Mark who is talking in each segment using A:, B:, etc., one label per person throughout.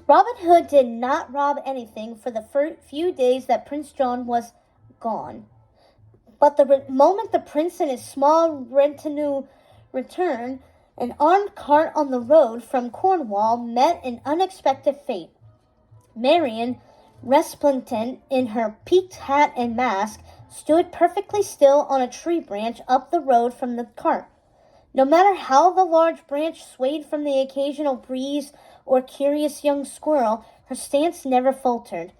A: Robin Hood did not rob anything for the few days that Prince John was gone. But the moment the prince and his small retinue returned, an armed cart on the road from Cornwall met an unexpected fate. Marian, resplendent in her peaked hat and mask, stood perfectly still on a tree branch up the road from the cart. No matter how the large branch swayed from the occasional breeze or curious young squirrel, her stance never faltered.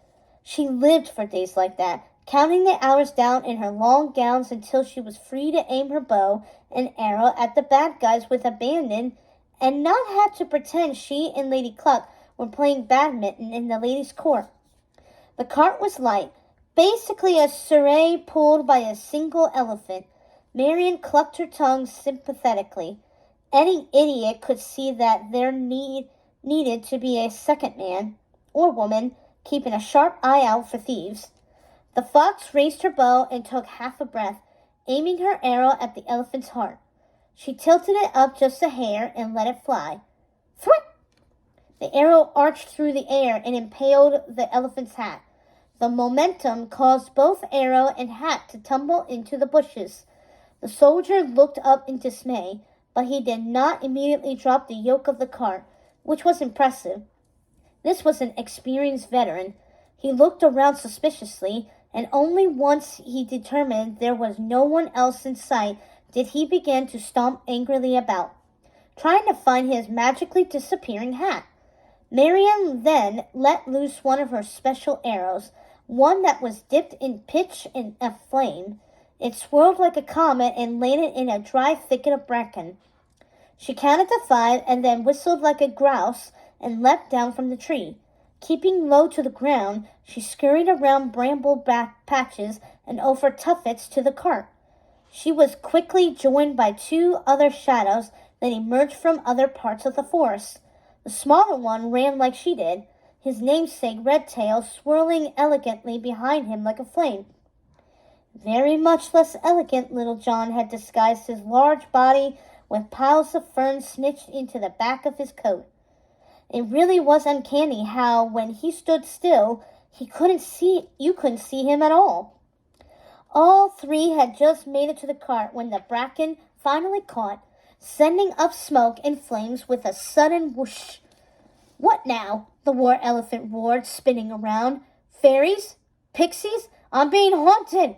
A: She lived for days like that, counting the hours down in her long gowns until she was free to aim her bow and arrow at the bad guys with abandon and not have to pretend she and Lady Cluck were playing badminton in the ladies' court. The cart was light, basically a surrey pulled by a single elephant. Marian clucked her tongue sympathetically. Any idiot could see that there needed to be a second man, or woman, keeping a sharp eye out for thieves. The fox raised her bow and took half a breath, aiming her arrow at the elephant's heart. She tilted it up just a hair and let it fly. Thwip! The arrow arched through the air and impaled the elephant's hat. The momentum caused both arrow and hat to tumble into the bushes. The soldier looked up in dismay, but he did not immediately drop the yoke of the cart, which was impressive. This was an experienced veteran. He looked around suspiciously, and only once he determined there was no one else in sight did he begin to stomp angrily about, trying to find his magically disappearing hat. Marian then let loose one of her special arrows, one that was dipped in pitch and a flame. It swirled like a comet and landed in a dry thicket of bracken. She counted to 5 and then whistled like a grouse and leapt down from the tree. Keeping low to the ground, she scurried around bramble patches and over tuffets to the cart. She was quickly joined by 2 other shadows that emerged from other parts of the forest. The smaller one ran like she did, his namesake Redtail swirling elegantly behind him like a flame. Very much less elegant, Little John had disguised his large body with piles of fern snitched into the back of his coat. It really was uncanny how, when he stood still, you couldn't see him at all. All 3 had just made it to the cart when the bracken finally caught, sending up smoke and flames with a sudden whoosh. What now? The war elephant roared, spinning around. Fairies? Pixies? I'm being haunted!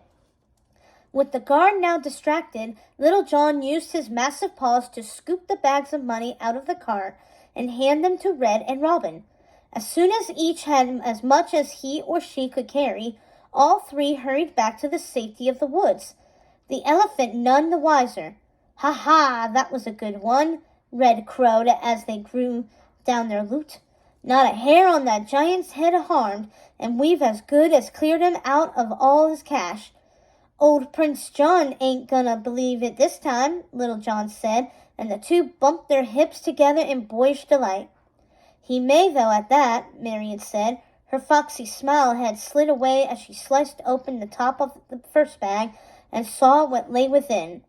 A: With the guard now distracted, Little John used his massive paws to scoop the bags of money out of the cart and hand them to Red and Robin. As soon as each had as much as he or she could carry, all 3 hurried back to the safety of the woods. The elephant none the wiser. "Ha ha, that was a good one," Red crowed as they drew down their loot. "Not a hair on that giant's head harmed, and we've as good as cleared him out of all his cash." "Old Prince John ain't gonna believe it this time," Little John said, and the 2 bumped their hips together in boyish delight. "He may, though, at that," Marian said. Her foxy smile had slid away as she sliced open the top of the first bag and saw what lay within.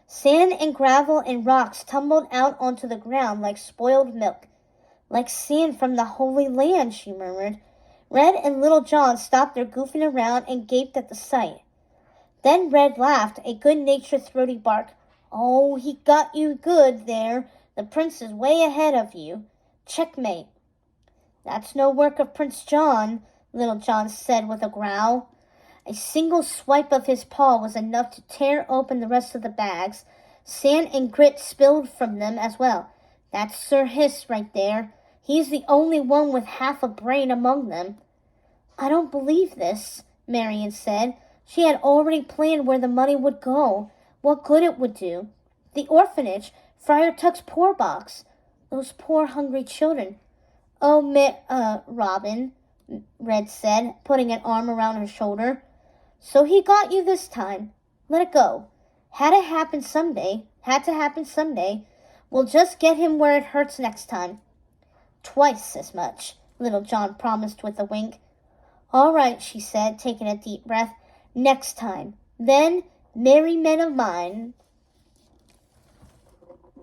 A: Sand and gravel and rocks tumbled out onto the ground like spoiled milk. "Like sand from the Holy Land," she murmured. Red and Little John stopped their goofing around and gaped at the sight. Then Red laughed, a good-natured throaty bark. "Oh, he got you good there. The prince is way ahead of you. Checkmate." "That's no work of Prince John," Little John said with a growl. A single swipe of his paw was enough to tear open the rest of the bags. Sand and grit spilled from them as well. "That's Sir Hiss right there. He's the only one with half a brain among them." "I don't believe this," Marian said. She had already planned where the money would go, what good it would do. The orphanage, Friar Tuck's poor box. Those poor hungry children. "Oh, Robin," Red said, putting an arm around her shoulder. "So he got you this time. Let it go. Had to happen someday. We'll just get him where it hurts next time." "Twice as much," Little John promised with a wink. "All right," she said, taking a deep breath. "Next time. Then, merry men of mine,